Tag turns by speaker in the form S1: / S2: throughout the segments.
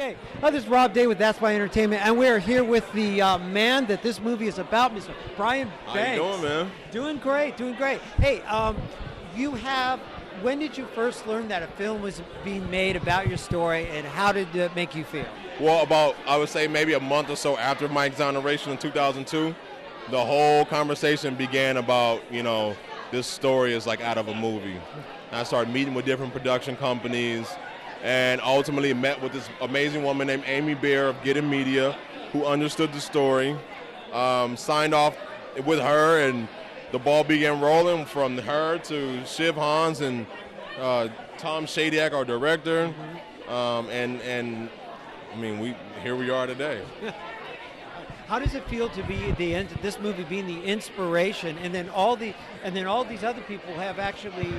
S1: Okay, this is Rob Day with That's My Entertainment, and we are here with the man that this movie is about, Mr. Brian Banks.
S2: How you doing, man?
S1: Doing great, doing great. Hey, when did you first learn that a film was being made about your story, and how did it make you feel?
S2: Well, I would say maybe a month or so after my exoneration in 2002, the whole conversation began about, this story is like out of a movie. And I started meeting with different production companies, and ultimately met with this amazing woman named Amy Bear of Get In Media, who understood the story, signed off with her, and the ball began rolling from her to Shiv Hans and Tom Shadyac, our director, here we are today.
S1: How does it feel to be this movie being the inspiration, and then all these other people have actually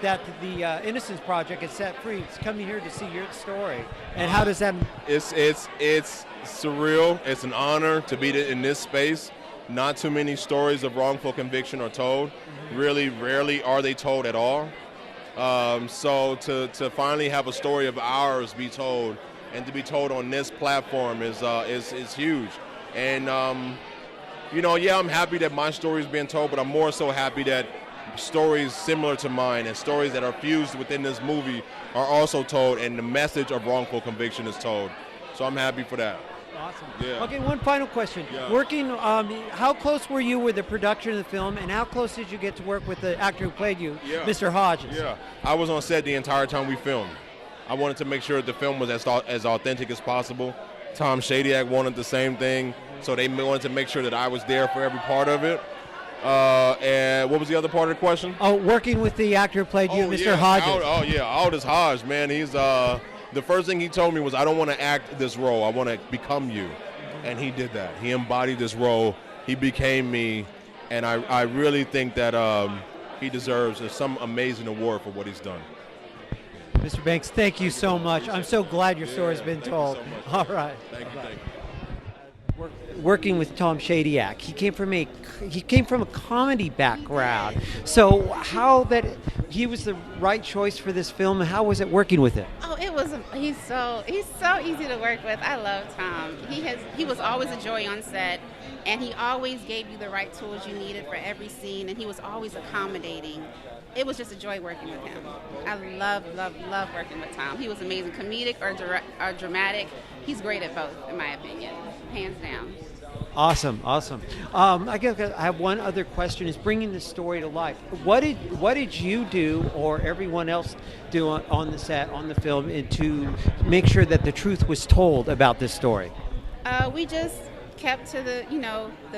S1: that the Innocence Project is set free? It's coming here to see your story, and how does that?
S2: It's surreal. It's an honor to be in this space. Not too many stories of wrongful conviction are told. Mm-hmm. Really, rarely are they told at all. So to finally have a story of ours be told, and to be told on this platform is huge. And, I'm happy that my story is being told, but I'm more so happy that stories similar to mine and stories that are fused within this movie are also told, and the message of wrongful conviction is told. So I'm happy for that.
S1: Awesome.
S2: Yeah.
S1: Okay, one final question.
S2: Yeah.
S1: How close were you with the production of the film, and how close did you get to work with the actor who played you, Mr. Hodge?
S2: Yeah, I was on set the entire time we filmed. I wanted to make sure the film was as authentic as possible. Tom Shadyac wanted the same thing, so they wanted to make sure that I was there for every part of it. And what was the other part of the question?
S1: Oh, working with the actor who played you, Mr. Hodge.
S2: Aldis Hodge, man. He's the first thing he told me was, I don't want to act this role. I want to become you. And he did that. He embodied this role. He became me. And I really think that he deserves some amazing award for what he's done.
S1: Mr. Banks, thank you so much. I'm so glad your story's been told.
S2: You so
S1: All right.
S2: Thank you.
S1: Working with Tom Shadyac, he came from a comedy background. So he was the right choice for this film. How was it working with him?
S3: Oh, he's so easy to work with. I love Tom. He was always a joy on set, and he always gave you the right tools you needed for every scene, and he was always accommodating. It was just a joy working with him. I love working with Tom. He was amazing, comedic or dramatic. He's great at both, in my opinion, hands down.
S1: Awesome. I guess I have one other question: is bringing the story to life. What did you do, or everyone else do on the set, on the film, to make sure that the truth was told about this story?
S3: We just kept to the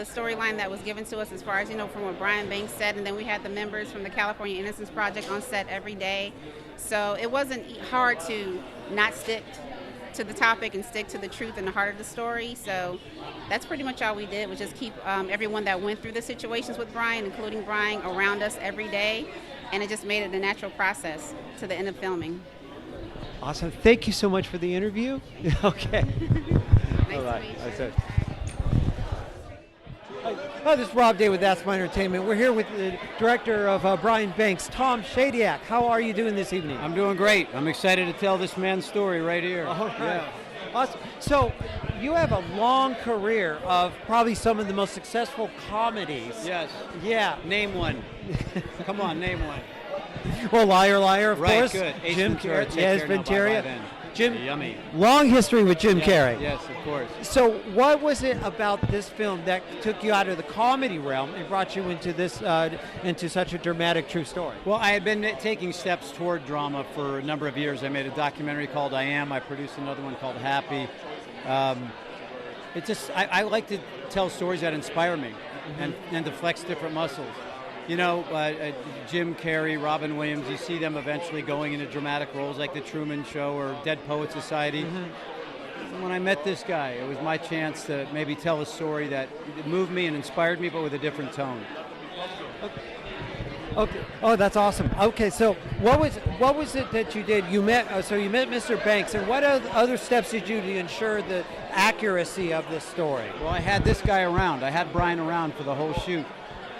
S3: storyline that was given to us, as far as from what Brian Banks said, and then we had the members from the California Innocence Project on set every day, so it wasn't hard to not stick to the topic and stick to the truth and the heart of the story. So that's pretty much all we did, was just keep everyone that went through the situations with Brian, including Brian, around us every day, and it just made it a natural process to the end of filming.
S1: Awesome. Thank you so much for the interview. Okay.
S3: Nice to meet you.
S1: Hi, this is Rob Day with That's My Entertainment. We're here with the director of Brian Banks, Tom Shadyac. How are you doing this evening?
S4: I'm doing great. I'm excited to tell this man's story right here.
S1: All right. Yeah. Awesome. So you have a long career of probably some of the most successful comedies.
S4: Yes.
S1: Yeah.
S4: Name one. Come on, name one.
S1: Well, Liar, Liar, of course.
S4: Right, good.
S1: Jim Carrey. Yes, Ventura. Jim.
S4: Yummy.
S1: Long history with Jim Carrey.
S4: Yes, of course.
S1: So what was it about this film that took you out of the comedy realm and brought you into this, into such a dramatic true story?
S4: Well, I had been taking steps toward drama for a number of years. I made a documentary called I Am. I produced another one called Happy. I like to tell stories that inspire me and to flex different muscles. Jim Carrey, Robin Williams, you see them eventually going into dramatic roles like The Truman Show or Dead Poet Society. Mm-hmm. When I met this guy, it was my chance to maybe tell a story that moved me and inspired me, but with a different tone.
S1: Okay. Oh, that's awesome. Okay, so what was it that you did? You met Mr. Banks, and what other steps did you do to ensure the accuracy of this story?
S4: Well, I had this guy around. I had Brian around for the whole shoot.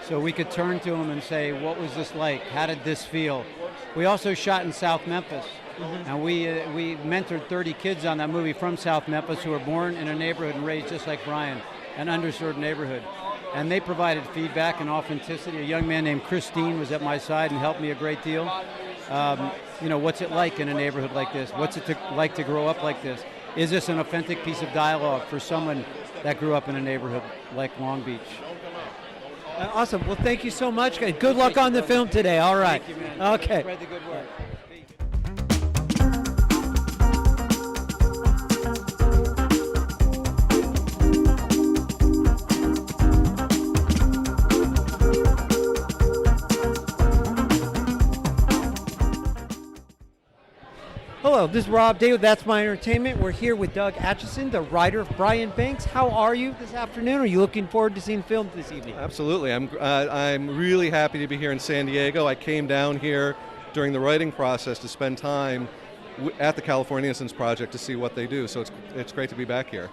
S4: So we could turn to him and say, what was this like? How did this feel? We also shot in South Memphis, And we mentored 30 kids on that movie from South Memphis who were born in a neighborhood and raised just like Brian, an underserved neighborhood. And they provided feedback and authenticity. A young man named Christine was at my side and helped me a great deal. What's it like in a neighborhood like this? What's it like to grow up like this? Is this an authentic piece of dialogue for someone that grew up in a neighborhood like Long Beach?
S1: Awesome. Well, thank you so much. Good luck on the film today. All right.
S4: Thank you, man.
S1: Okay.
S4: Spread the good word.
S1: Hello, this is Rob Day with That's My Entertainment. We're here with Doug Atchison, the writer of Brian Banks. How are you this afternoon? Are you looking forward to seeing film this evening?
S5: Absolutely. I'm really happy to be here in San Diego. I came down here during the writing process to spend time at the California Innocence Project to see what they do. So it's great to be back here.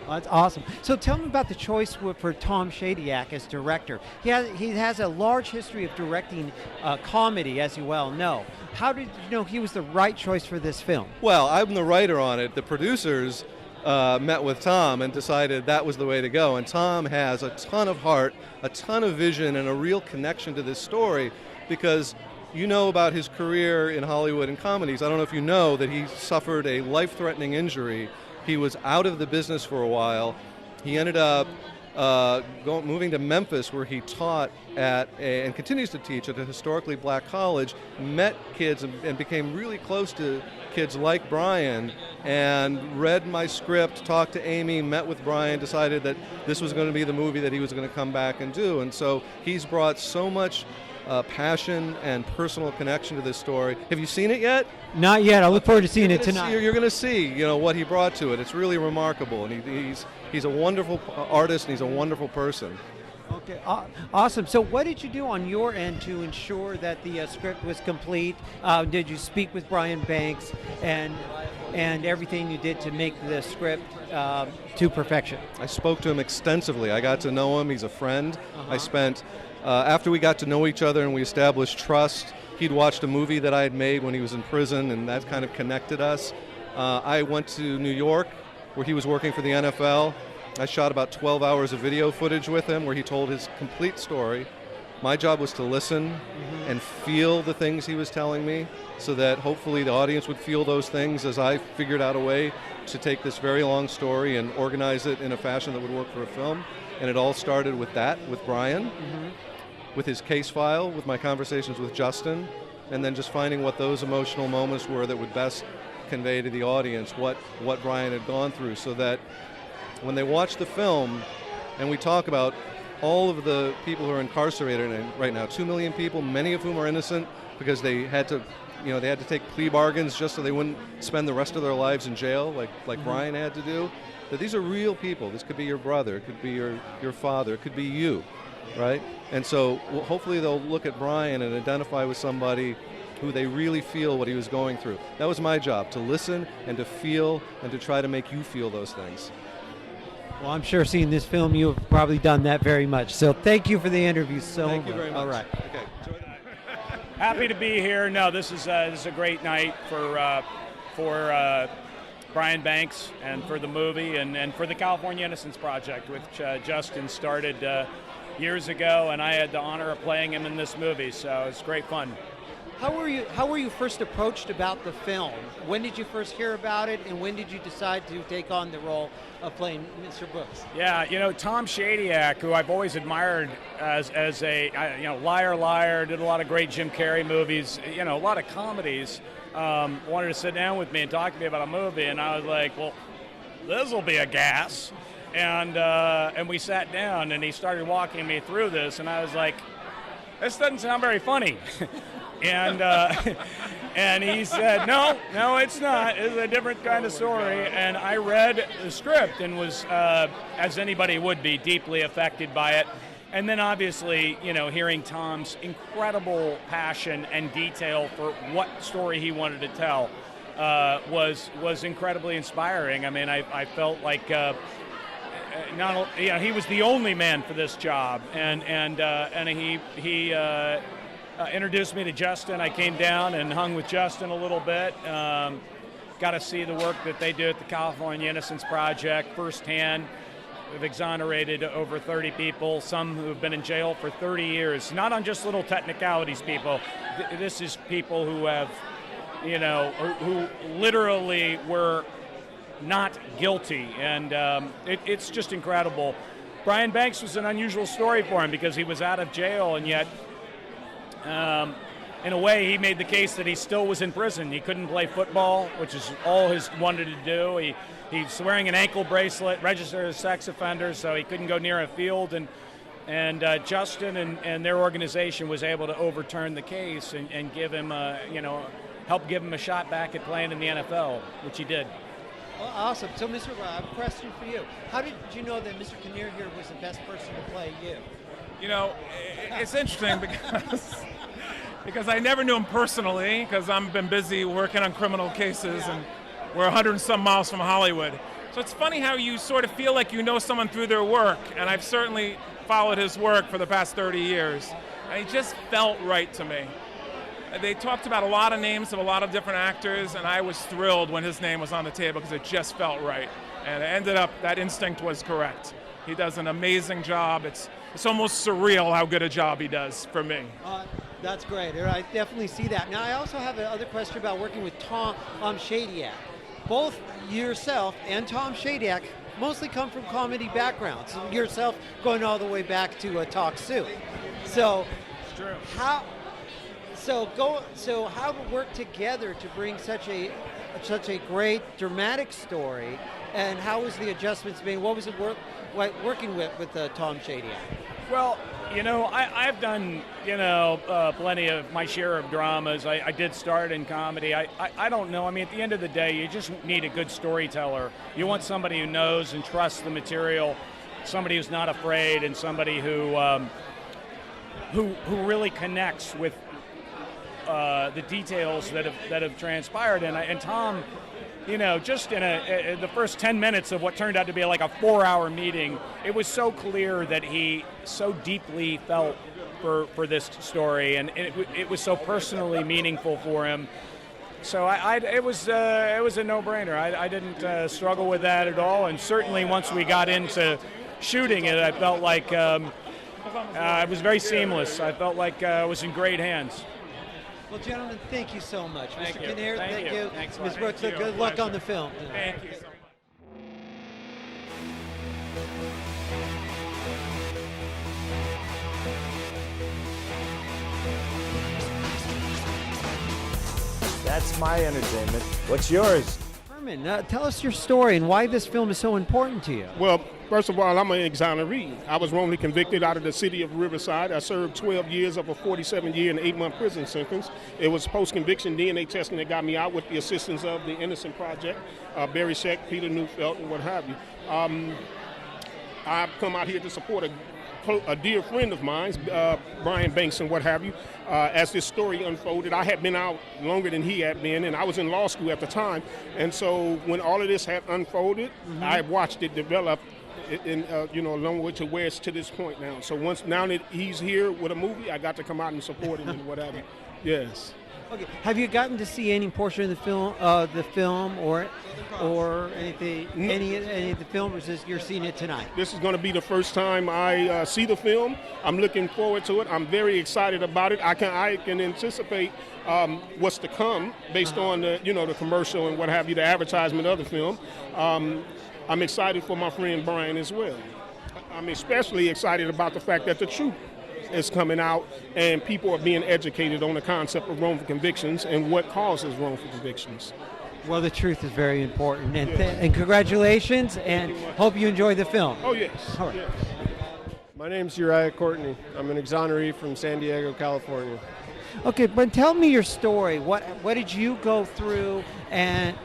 S1: That's awesome. So tell me about the choice for Tom Shadyac as director. He has a large history of directing comedy, as you well know. How did you know he was the right choice for this film?
S5: Well, I'm the writer on it. The producers met with Tom and decided that was the way to go. And Tom has a ton of heart, a ton of vision, and a real connection to this story because you know about his career in Hollywood and comedies. I don't know if you know that he suffered a life-threatening injury. He was out of the business for a while. He ended up moving to Memphis, where he taught and continues to teach at a historically black college, met kids and became really close to kids like Brian, and read my script, talked to Amy, met with Brian, decided that this was going to be the movie that he was going to come back and do. And so he's brought so much passion and personal connection to this story. Have you seen it yet?
S1: Not yet. I look forward to seeing it tonight.
S5: You're going to see, what he brought to it. It's really remarkable, and he's a wonderful artist, and he's a wonderful person.
S1: Okay, awesome. So what did you do on your end to ensure that the script was complete? Did you speak with Brian Banks and everything you did to make the script to perfection?
S5: I spoke to him extensively. I got to know him. He's a friend. I spent after we got to know each other and we established trust, he'd watched a movie that I had made when he was in prison, and that kind of connected us. I went to New York, where he was working for the NFL. I shot about 12 hours of video footage with him where he told his complete story. My job was to listen and feel the things he was telling me so that hopefully the audience would feel those things as I figured out a way to take this very long story and organize it in a fashion that would work for a film. And it all started with Brian. With his case file, with my conversations with Justin, and then just finding what those emotional moments were that would best convey to the audience what Brian had gone through, so that when they watch the film and we talk about all of the people who are incarcerated right now, 2 million people, many of whom are innocent because they had to take plea bargains just so they wouldn't spend the rest of their lives in jail like Brian had to do, that these are real people. This could be your brother, it could be your father, it could be you. Right? And so hopefully they'll look at Brian and identify with somebody who they really feel what he was going through. That was my job, to listen and to feel and to try to make you feel those things.
S1: Well, I'm sure seeing this film, you've probably done that very much. So thank you for the interview so much.
S5: Thank you very much.
S1: All right.
S5: Okay. Enjoy that.
S6: Happy to be here. No, this is a great night for Brian Banks and for the movie and for the California Innocence Project, which Justin started years ago, and I had the honor of playing him in this movie, so it's great fun.
S1: How were you first approached about the film? When did you first hear about it, and when did you decide to take on the role of playing Mr. Brooks?
S6: Yeah, Tom Shadyac, who I've always admired as a Liar Liar, did a lot of great Jim Carrey movies, a lot of comedies, wanted to sit down with me and talk to me about a movie, and I was like, well, this'll be a gas. And we sat down, and he started walking me through this, and I was like, this doesn't sound very funny. And he said, no, it's not. It's a different kind of story. And I read the script and was, as anybody would be, deeply affected by it. And then obviously, hearing Tom's incredible passion and detail for what story he wanted to tell was incredibly inspiring. I mean, I felt like he was the only man for this job, and he introduced me to Justin. I came down and hung with Justin a little bit. Got to see the work that they do at the California Innocence Project firsthand. We've exonerated over 30 people, some who have been in jail for 30 years. Not on just little technicalities, people. This is people who have, who literally were not guilty, and it's just incredible. Brian Banks was an unusual story for him because he was out of jail, and yet, in a way, he made the case that he still was in prison. He couldn't play football, which is all he wanted to do. He's wearing an ankle bracelet, registered as a sex offender, so he couldn't go near a field. And Justin and their organization was able to overturn the case and give him, help give him a shot back at playing in the NFL, which he did.
S1: Well, awesome. So, Mr. I have a question for you. How did you know that Mr. Kinnear here was the best person to play you?
S7: It's interesting because I never knew him personally because I've been busy working on criminal cases and we're 100 and some miles from Hollywood. So it's funny how you sort of feel like you know someone through their work, and I've certainly followed his work for the past 30 years, and he just felt right to me. They talked about a lot of names of a lot of different actors, and I was thrilled when his name was on the table because it just felt right. And it ended up, that instinct was correct. He does an amazing job. It's almost surreal how good a job he does for me.
S1: That's great. I definitely see that. Now, I also have another question about working with Tom Shadyac. Both yourself and Tom Shadyac mostly come from comedy backgrounds. Yourself going all the way back to Talk Soup. So,
S7: It's true.
S1: how to work together to bring such a great dramatic story, and how was the adjustments made? What was it working with Tom Shadyac?
S6: Well, I've done, plenty of my share of dramas. I did start in comedy. I don't know. I mean, at the end of the day, you just need a good storyteller. You want somebody who knows and trusts the material, somebody who's not afraid, and somebody who really connects with the details that have transpired. And Tom, just in the first 10 minutes of what turned out to be like a 4-hour meeting, it was so clear that he so deeply felt for this story, and it was so personally meaningful for him. So it was a no-brainer. I didn't struggle with that at all, and certainly once we got into shooting it, I felt like it was very seamless. I felt like I was in great hands.
S1: Well, gentlemen, thank you so much.
S7: Thank
S1: Mr.
S7: you.
S1: Kinnear, thank you.
S7: Thanks,
S1: Ms.
S7: Mike.
S1: Brooks,
S7: Thank you.
S1: good luck
S7: Pleasure.
S1: on the film.
S7: Thank you so much.
S8: That's my entertainment. What's yours?
S1: Herman, tell us your story and why this film is so important to you.
S9: Well, first of all, I'm an exoneree. I was wrongly convicted out of the city of Riverside. I served 12 years of a 47-year and 8-month prison sentence. It was post-conviction DNA testing that got me out with the assistance of the Innocence Project, Barry Scheck, Peter Neufeld, and what have you. I've come out here to support a dear friend of mine, Brian Banks and what have you, as this story unfolded. I had been out longer than he had been, and I was in law school at the time. And so when all of this had unfolded, I watched it develop along with to where it's to this point now. So now that he's here with a movie, I got to come out and support him and what have you. Yes.
S1: Okay. Have you gotten to see any portion of the film, or anything, any of the film, or is this, you're seeing it tonight?
S9: This is going to be the first time I see the film. I'm looking forward to it. I'm very excited about it. I can anticipate what's to come based on the commercial and what have you, the advertisement of the film. I'm excited for my friend Brian as well. I'm especially excited about the fact that the truth is coming out and people are being educated on the concept of wrongful convictions and what causes wrongful convictions.
S1: Well, the truth is very important, and congratulations, and hope you enjoy the film.
S9: Oh, yes.
S1: All right.
S9: Yes.
S10: My name's Uriah Courtney. I'm an exoneree from San Diego, California.
S1: Okay, but tell me your story. What did you go through, and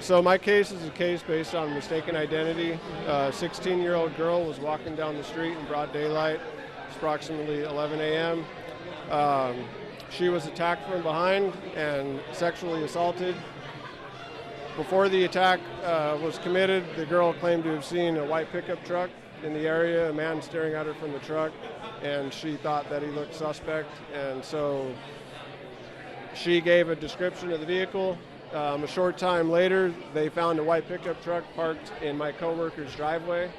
S10: So my case is a case based on mistaken identity. A 16-year-old girl was walking down the street in broad daylight. It's approximately 11 a.m. She was attacked from behind and sexually assaulted. Before the attack was committed, the girl claimed to have seen a white pickup truck in the area, a man staring at her from the truck, and she thought that he looked suspect, and so she gave a description of the vehicle. A short time later, they found a white pickup truck parked in my coworker's driveway,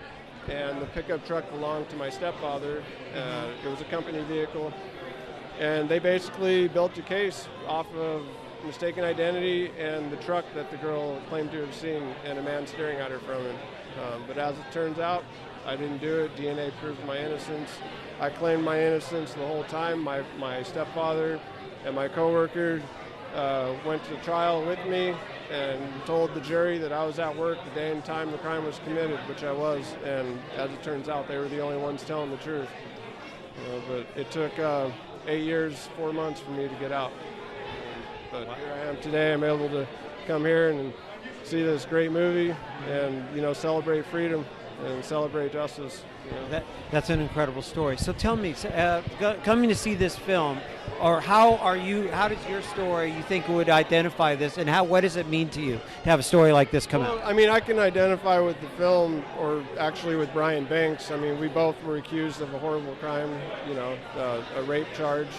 S10: and the pickup truck belonged to my stepfather. It was a company vehicle, and they basically built a case off of mistaken identity and the truck that the girl claimed to have seen and a man staring at her from it. But as it turns out, I didn't do it. DNA proved my innocence. I claimed my innocence the whole time. My stepfather and my coworker went to trial with me and told the jury that I was at work the day and time the crime was committed, which I was. And as it turns out, they were the only ones telling the truth. But it took 8 years, 4 months for me to get out. But here I am today. I'm able to come here and see this great movie and, celebrate freedom and celebrate justice.
S1: That's an incredible story. So tell me, coming to see this film, or how does your story, you think, would identify this, and what does it mean to you to have a story like this come out?
S10: I mean, I can identify with the film, or actually with Brian Banks. I mean, we both were accused of a horrible crime, a rape charge.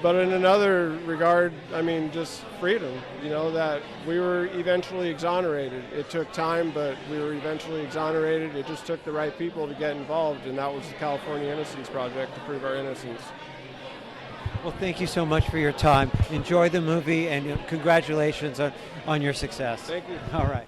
S10: But in another regard, I mean, just freedom, that we were eventually exonerated. It took time, but we were eventually exonerated. It just took the right people to get involved, and that was the California Innocence Project to prove our innocence.
S1: Well, thank you so much for your time. Enjoy the movie, and congratulations on your success.
S10: Thank you.
S1: All right.